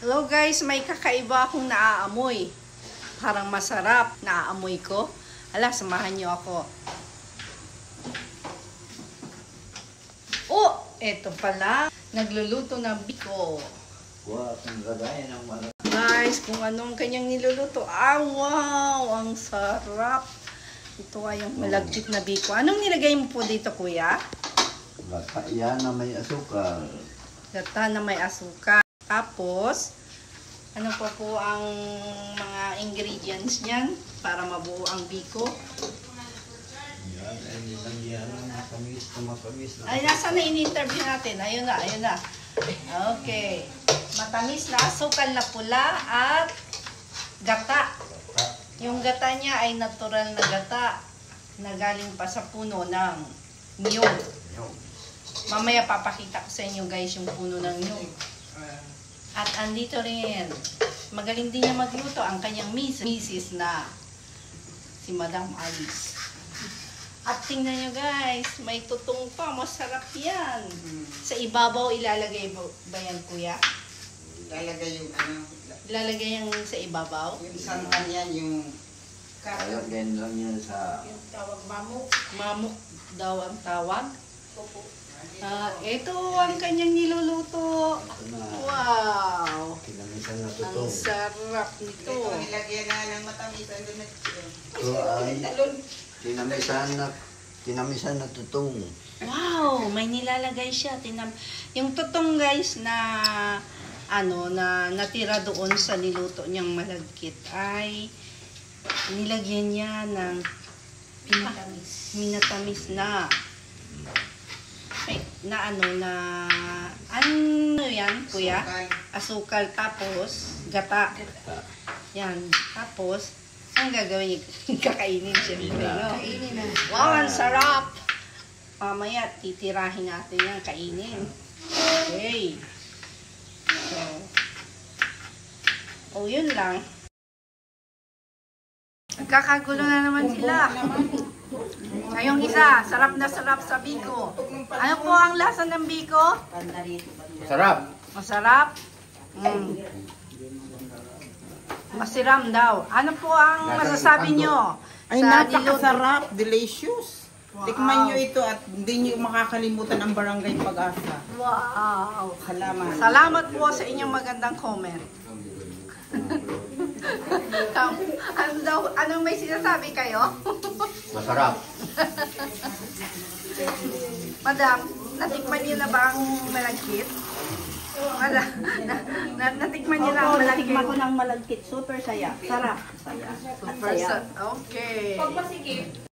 Hello guys, may kakaiba akong naaamoy. Parang masarap. Naaamoy ko. Hala, samahan niyo ako. Oh, eto pala. Nagluluto ng biko. Wow, ang lagay ng malaki. Guys, kung anong kanyang niluluto. Ah, wow! Ang sarap. Ito ay yung malagkit na biko. Anong nilagay mo po dito, kuya? Baka yan na may asukal. Gata na may asukal. Tapos, ano pa po ang mga ingredients niyan para mabuo ang biko? Yan, ay nilagyan ng matamis na. Ay, nasa na in-interview natin? Ayun na, ayun na. Okay. Matamis na asukal na pula at gata. Yung gata niya ay natural na gata na galing pa sa puno ng niyog. Mamaya papakita ko sa inyo guys yung puno ng niyog. At andito rin, magaling din niya magluto ang kanyang misis na si Madam Alice. At tingnan nyo guys, may tutong pa, masarap yan. Sa ibabaw ilalagay ba yan, kuya? Ilalagay yung ano, Ilalagay yan sa ibabaw? yung santan yan, yung Lagyan lang yan sa... Yung tawag mamuk. Mamuk daw ang tawag. Ito ang kanyang niluluto. Ito na. Wow! Kinamisan na Ang tutong. sarap nito. ito, nilagyan na ng matamis. Ano na Ito ay kinamisan na tutong. Wow! May nilalagay siya. Yung tutong guys na na natira doon sa niluto niyang malagkit ay nilagyan niya ng minatamis na ano yan, kuya? Asukal, tapos gata. Yan. Tapos, ang gagawin niya, kakainin siyempre, no? kainin na. Wow, ang sarap! Mamaya, titirahin natin yan, kainin. Okay. So, yun lang. Nagkakagulo na naman sila. Ngayong isa, sarap na sarap sa biko. Ano po ang lasa ng biko? Sarap! Masarap? Masiram daw. Ano po ang masasabi nyo? Ay, sa niluto? napakasarap. Delicious. Wow. Tikman nyo ito at hindi nyo makakalimutan ang Barangay Pag-asa. Wow! Salamat. Salamat po sa inyong magandang comment. Anong may sinasabi kayo? Masarap! Madam, natikman niyo na ba ang malagkit? Madam, natikman niyo na ang malagkit? Natikman ko ng malagkit. Super saya. Sarap. Saya. Super. Okay.